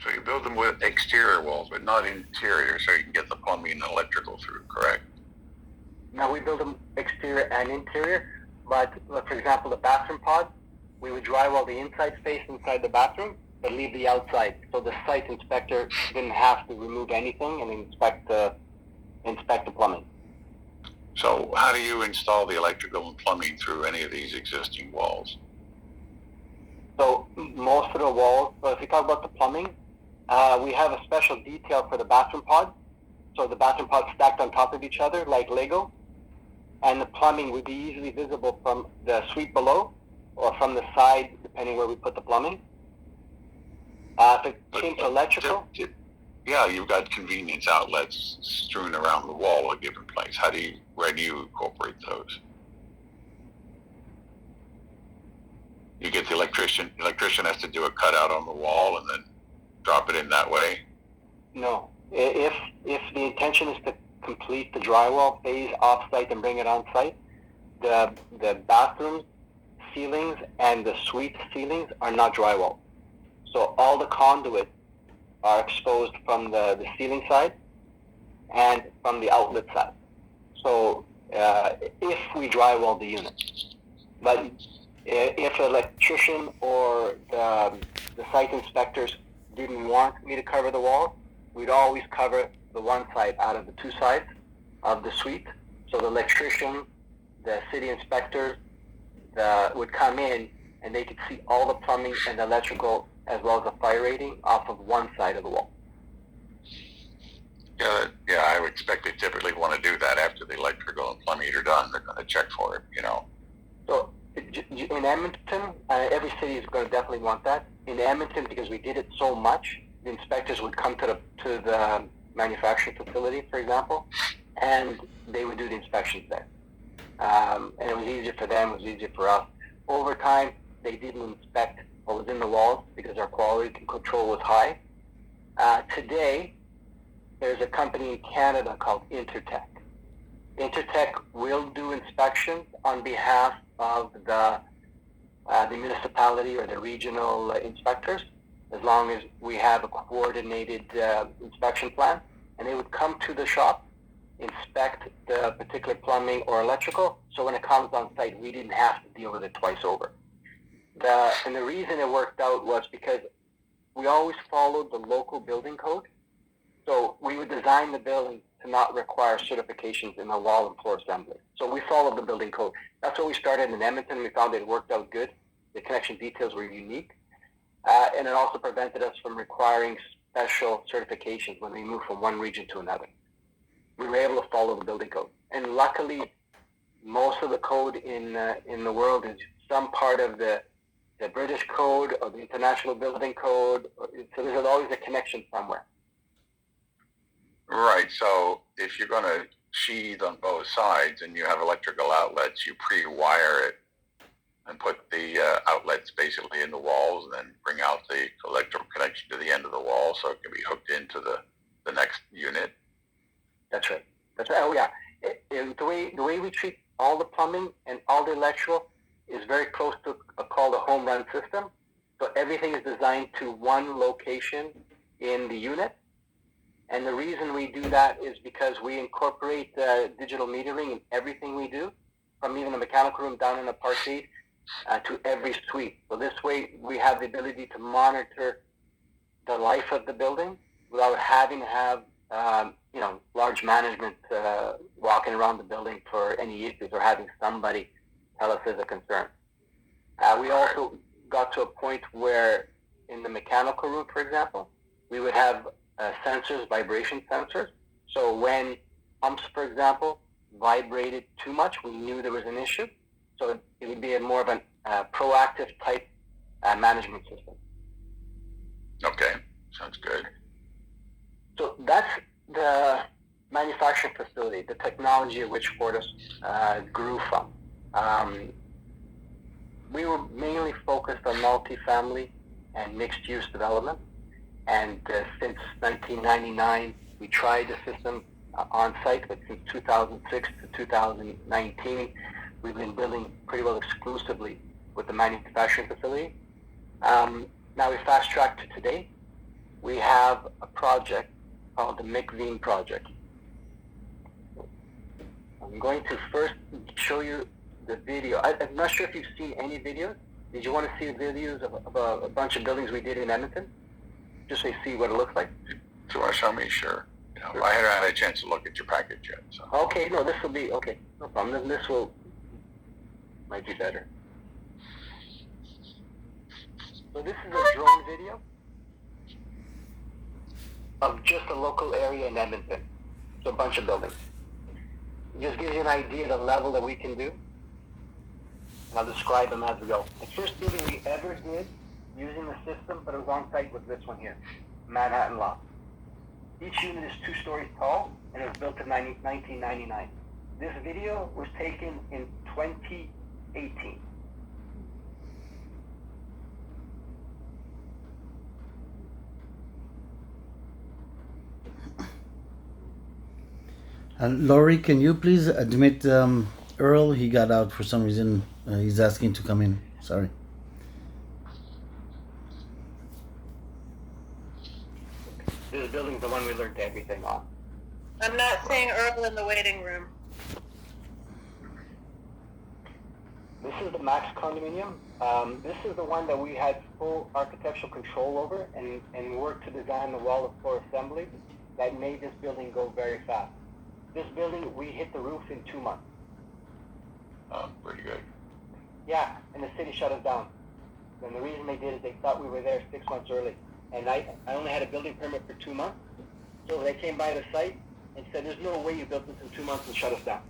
So you build them with exterior walls, but not interior, so you can get the plumbing and electrical through, correct? Now we build them exterior and interior, but for example, the bathroom pod, we would drywall the inside space inside the bathroom, but leave the outside, so the site inspector didn't have to remove anything and inspect the plumbing. So how do you install the electrical and plumbing through any of these existing walls? So most of the walls, but if we talk about the plumbing, we have a special detail for the bathroom pod. So the bathroom pods stacked on top of each other like Lego, and the plumbing would be easily visible from the suite below or from the side, depending where we put the plumbing. If it came to electrical, yeah, you've got convenience outlets strewn around the wall at a given place. Where do you incorporate those? You get the electrician. The electrician has to do a cutout on the wall and then drop it in that way. No. If the intention is to complete the drywall phase off-site and bring it on-site, the bathroom ceilings and the suite ceilings are not drywall. So all the conduit are exposed from the ceiling side and from the outlet side. So if we drywall the unit, but if an electrician or the site inspectors didn't want me to cover the wall, we'd always cover the one side out of the two sides of the suite. So the electrician, the city inspectors would come in and they could see all the plumbing and the electrical as well as the fire rating off of one side of the wall. Yeah, I would expect they typically want to do that after the electrical and plumbing are done. They're going to check for it, So in Edmonton, every city is going to definitely want that. In Edmonton, because we did it so much, the inspectors would come to the manufacturing facility, for example, and they would do the inspections there. And it was easier for them, it was easier for us. Over time, they didn't inspect what was in the walls because our quality control was high. Today, there's a company in Canada called Intertech. Intertech will do inspections on behalf of the municipality or the regional inspectors, as long as we have a coordinated inspection plan. And they would come to the shop, inspect the particular plumbing or electrical, so when it comes on site, we didn't have to deal with it twice over. And the reason it worked out was because we always followed the local building code. So we would design the building to not require certifications in the wall and floor assembly. So we followed the building code. That's what we started in Edmonton. We found it worked out good. The connection details were unique. And it also prevented us from requiring special certifications when we moved from one region to another. We were able to follow the building code. And luckily, most of the code in the world is some part of the British code or the International Building Code. So there's always a connection somewhere. Right. So if you're going to sheathe on both sides and you have electrical outlets, you pre-wire it and put the outlets basically in the walls and then bring out the electrical connection to the end of the wall so it can be hooked into the next unit. That's right. Oh, yeah. The way we treat all the plumbing and all the electrical is very close to called a home run system. So everything is designed to one location in the unit. And the reason we do that is because we incorporate digital metering in everything we do, from even the mechanical room down in the parkade to every suite. So this way we have the ability to monitor the life of the building without having to have large management walking around the building for any issues or having somebody tell us there's a concern. We also got to a point where in the mechanical room, for example, we would have sensors, vibration sensors. So when pumps, for example, vibrated too much, we knew there was an issue. So it would be more of a proactive type management system. Okay, sounds good. So that's the manufacturing facility, the technology at which Fortis grew from. We were mainly focused on multifamily and mixed-use development. And since 1999, we tried the system on-site, but since 2006 to 2019, we've been building pretty well exclusively with the manufacturing facility. Now we fast-tracked to today. we have a project called the McVean Project. I'm going to first show you the video. I'm not sure if you've seen any videos. Did you want to see videos of a bunch of buildings we did in Edmonton? Just so you see what it looks like. So you want to show me? Sure. Sure. I haven't had a chance to look at your package yet. So. Okay, no, this will be, okay, no problem. Then this might be better. So this is a drone video of just a local area in Edmonton. So a bunch of buildings. It just gives you an idea of the level that we can do. And I'll describe them as we go. The first building we ever did using the system, but it was on site, was this one here, Manhattan Loft. Each unit is 2 stories tall, and it was built in 1999. This video was taken in 2018. Laurie, can you please admit Earl? He got out for some reason. He's asking to come in. Sorry. This building is the one we learned everything on. I'm not seeing Earl in the waiting room. This is the Max condominium. This is the one that we had full architectural control over and worked to design the wall of floor assembly that made this building go very fast. This building, we hit the roof in 2 months. Pretty good. Yeah, and the city shut us down. And the reason they did is they thought we were there 6 months early. And I only had a building permit for 2 months. So they came by the site and said, there's no way you built this in 2 months and shut us down.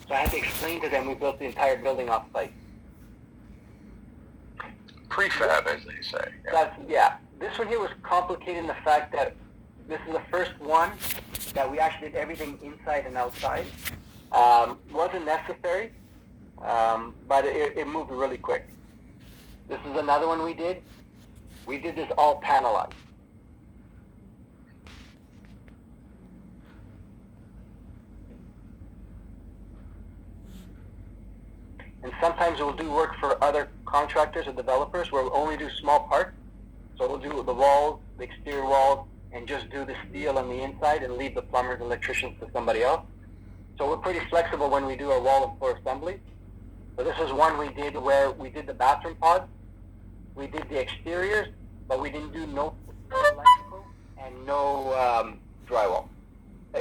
So I had to explain to them we built the entire building off site. Prefab, as they say. Yeah. This one here was complicated in the fact that this is the first one that we actually did everything inside and outside. Wasn't necessary, but it moved really quick. This is another one we did. We did this all panelized. And sometimes we'll do work for other contractors or developers where we'll only do small parts. So we'll do the walls, the exterior walls, and just do the steel on the inside and leave the plumbers and electricians to somebody else. So we're pretty flexible when we do our wall and floor assembly. So this is one we did where we did the bathroom pods. We did the exteriors, but we didn't do no electrical and no drywall,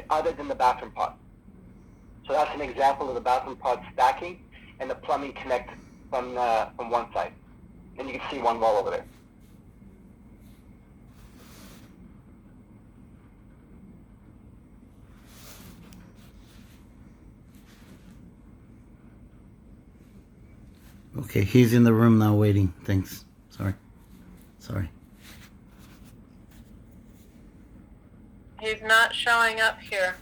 other than the bathroom pod. So that's an example of the bathroom pod stacking and the plumbing connect from one side. And you can see one wall over there. Okay, he's in the room now waiting. Thanks. Sorry. He's not showing up here.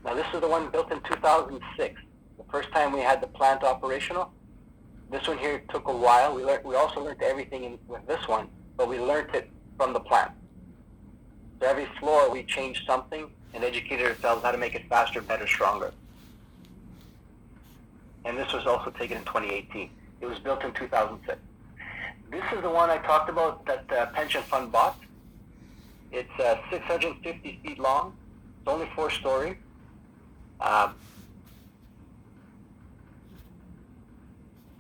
Now this is the one built in 2006. The first time we had the plant operational. This one here took a while. We also learned everything with this one, but we learned it from the plant. So every floor we changed something and educated ourselves how to make it faster, better, stronger. And this was also taken in 2018. It was built in 2006. This is the one I talked about that the pension fund bought. It's 650 feet long. It's only 4-story. And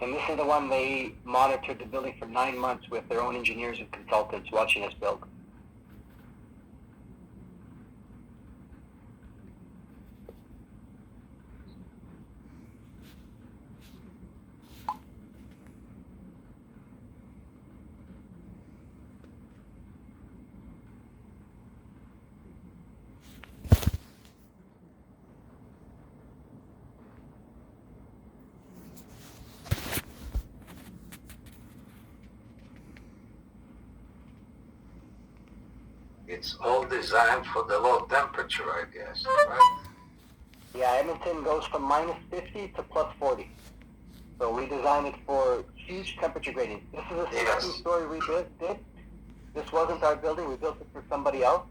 this is the one they monitored the building for 9 months with their own engineers and consultants watching us build. It's all designed for the low temperature, I guess, right? Yeah, Edmonton goes from minus 50 to plus 40. So we designed it for huge temperature gradients. This is a Yes. 16-story we did. This wasn't our building. We built it for somebody else.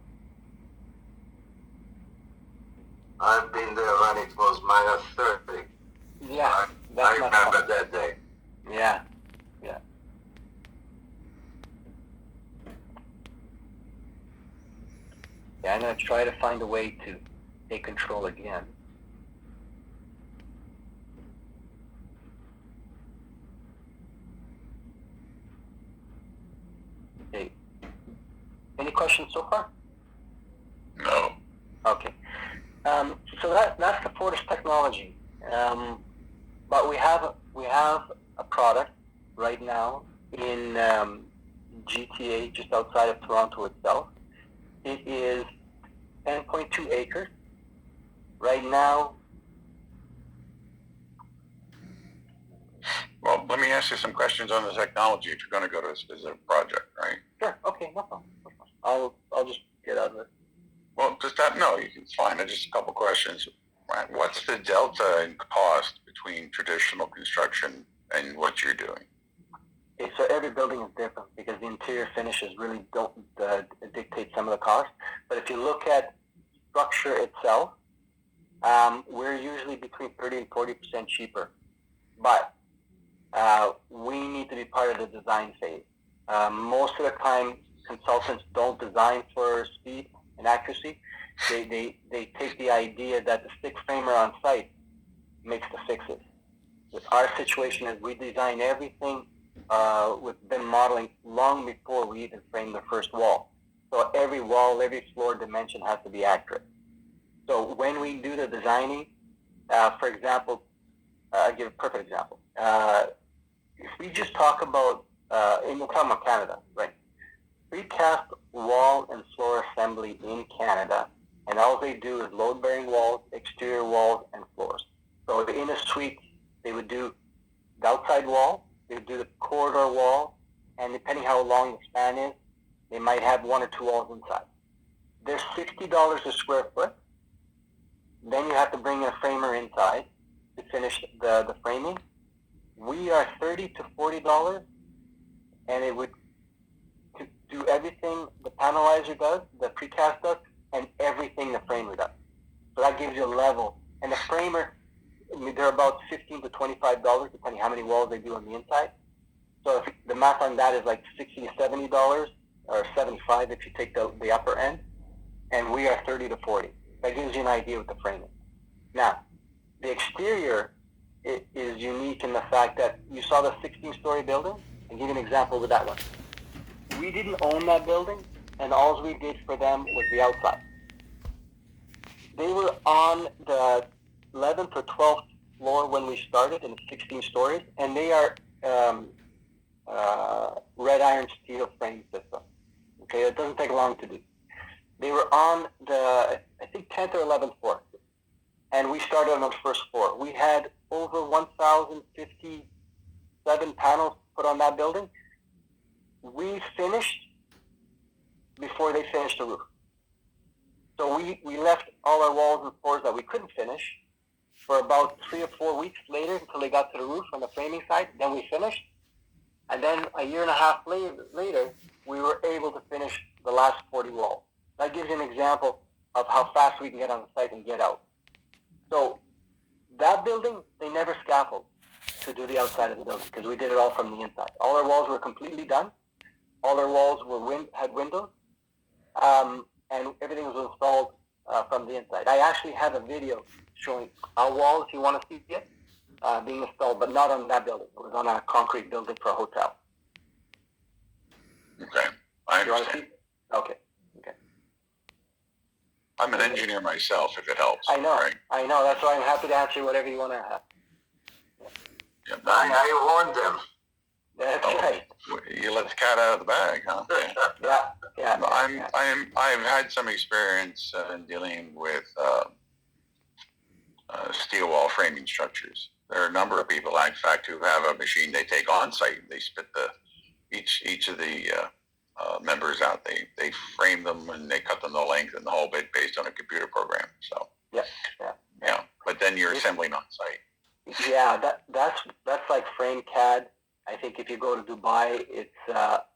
I've been there when it was minus 30. Yeah, I that's not remember fun. that day. Yeah. Okay, I'm going to try to find a way to take control again. Okay. Any questions so far? No. Okay. So that's the Fortis technology. But we have a product right now in GTA, just outside of Toronto itself. It is 10.2 acres. Right now, Well, let me ask you some questions on the technology if you're going to go to a specific project, right? sure, okay, no problem. I'll just get out of it. Well, just that, no, it's fine. Just a couple questions. Right. What's the delta in cost between traditional construction and what you're doing? Okay, so every building is different because the interior finishes really don't dictate some of the cost. But if you look at structure itself, we're usually between 30 and 40% cheaper. But we need to be part of the design phase. Most of the time, consultants don't design for speed and accuracy. They take the idea that the stick framer on site makes the fixes. With our situation is we design everything with BIM modeling long before we even frame the first wall. So every wall, every floor dimension has to be accurate. So when we do the designing, for example, I'll give a perfect example. If we just talk about, and we'll talk about Canada, right? Precast wall and floor assembly in Canada, and all they do is load-bearing walls, exterior walls, and floors. So in a suite, they would do the outside wall, they would do the corridor wall, and depending how long the span is, they might have one or two walls inside. They're $60 a square foot. Then you have to bring in a framer inside to finish the framing. We are $30 to $40, and it would do everything the panelizer does, the precast does, and everything the framer does. So that gives you a level. And the framer, I mean, they're about $15 to $25, depending how many walls they do on the inside. So if the math on that is like $60 to $70, or $75 if you take the upper end, and we are $30 to $40. That gives you an idea with the framing. Now, the exterior is unique in the fact that you saw the 16-story building. I'll give you an example with that one. We didn't own that building, and all we did for them was the outside. They were on the 11th or 12th floor when we started, in 16 stories, and they are red iron steel frame system. Okay, it doesn't take long to do. They were on the, I think, 10th or 11th floor, and we started on the first floor. We had over 1,057 panels put on that building. We finished before they finished the roof. So we left all our walls and floors that we couldn't finish for about 3 or 4 weeks later until they got to the roof on the framing side. Then we finished. And then a year and a half later, we were able to finish the last 40 walls. That gives you an example of how fast we can get on the site and get out. So that building, they never scaffolded to do the outside of the building because we did it all from the inside. All our walls were completely done. All our walls had windows, and everything was installed from the inside. I actually have a video showing our wall, if you want to see it, being installed, but not on that building. It was on a concrete building for a hotel. Okay, I You want to understand. see? Okay. I'm an engineer myself, if it helps. I know. Right? I know. That's why I'm happy to answer whatever you want to have. Yeah, I warned them. That's Oh. right. you let the cat out of the bag, huh? Yeah. I've had some experience in dealing with steel wall framing structures. There are a number of people, in fact, who have a machine they take on site. They spit each of the members out. They frame them and they cut them the length and the whole bit based on a computer program. So yeah. But then you're assembling on site. Yeah, that's like frame CAD. I think if you go to Dubai, it's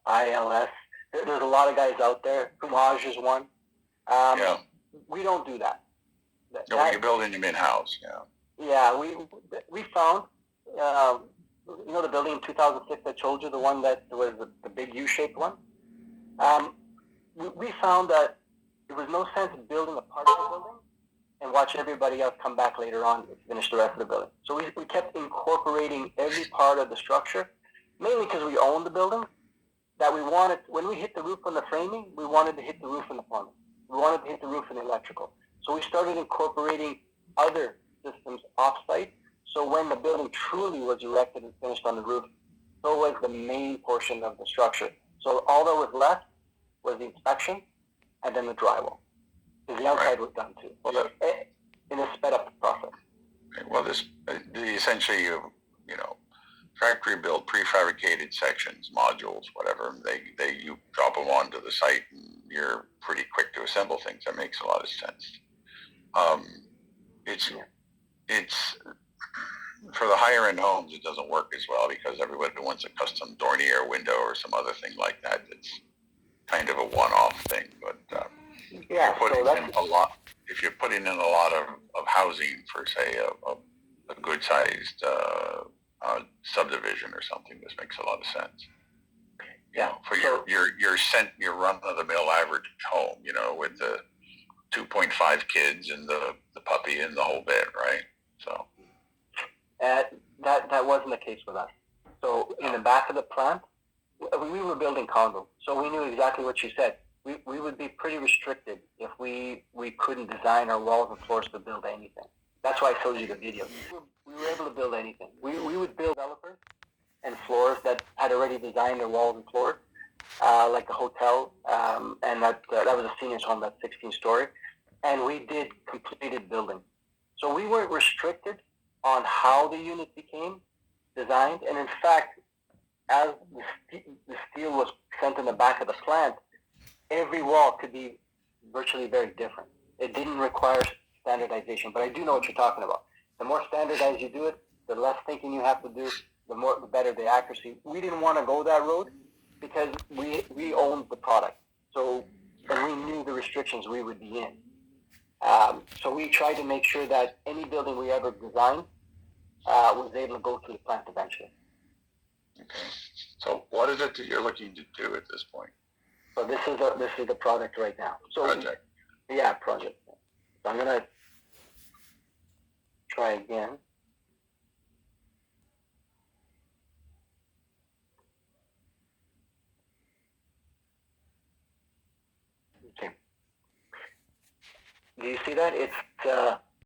ILS. There's a lot of guys out there. Kumaj is one. Yeah. We don't do that. No, you're building them in-house. Yeah. Yeah, we found, the building in 2006 I told you, the one that was the big U-shaped one. We found that there was no sense in building a part of the building and watch everybody else come back later on and finish the rest of the building. So we kept incorporating every part of the structure, mainly because we owned the building, that we wanted, when we hit the roof on the framing, we wanted to hit the roof in the plumbing. We wanted to hit the roof in the electrical. So we started incorporating other systems off-site. So when the building truly was erected and finished on the roof, so was the main portion of the structure. So all that was left was the inspection and then the drywall. Because the outside was done too. Well, In a sped up process. well, essentially factory built prefabricated sections, modules, whatever. You drop them onto the site, and you're pretty quick to assemble things. That makes a lot of sense. It's for the higher end homes, it doesn't work as well because everybody wants a custom Dornier window or some other thing like that. It's kind of a one-off thing, but Yeah, so that's if you're putting in a lot of housing for, say, a good-sized subdivision or something, this makes a lot of sense. Yeah. For your run-of-the-mill average home, with the 2.5 kids and the puppy and the whole bit, right? So. That wasn't the case with us. So in the back of the plant, we were building condos, so we knew exactly what you said. We would be pretty restricted if we couldn't design our walls and floors to build anything. That's why I showed you the video. We were able to build anything. We would build developers and floors that had already designed their walls and floors, like the hotel, and that was a seniors home, that's 16-story, and we did completed buildings. So we weren't restricted on how the unit became designed, and in fact, as the steel was sent in the back of the plant, every wall could be virtually very different. It didn't require standardization, but I do know what you're talking about. The more standardized you do it, the less thinking you have to do, the better the accuracy. We didn't want to go that road because we owned the product, so and we knew the restrictions we would be in. So we tried to make sure that any building we ever designed was able to go through the plant eventually. Okay. So what is it that you're looking to do at this point? So this is the product right now. So Project. Yeah, project. So I'm gonna try again. Okay. Do you see that? It's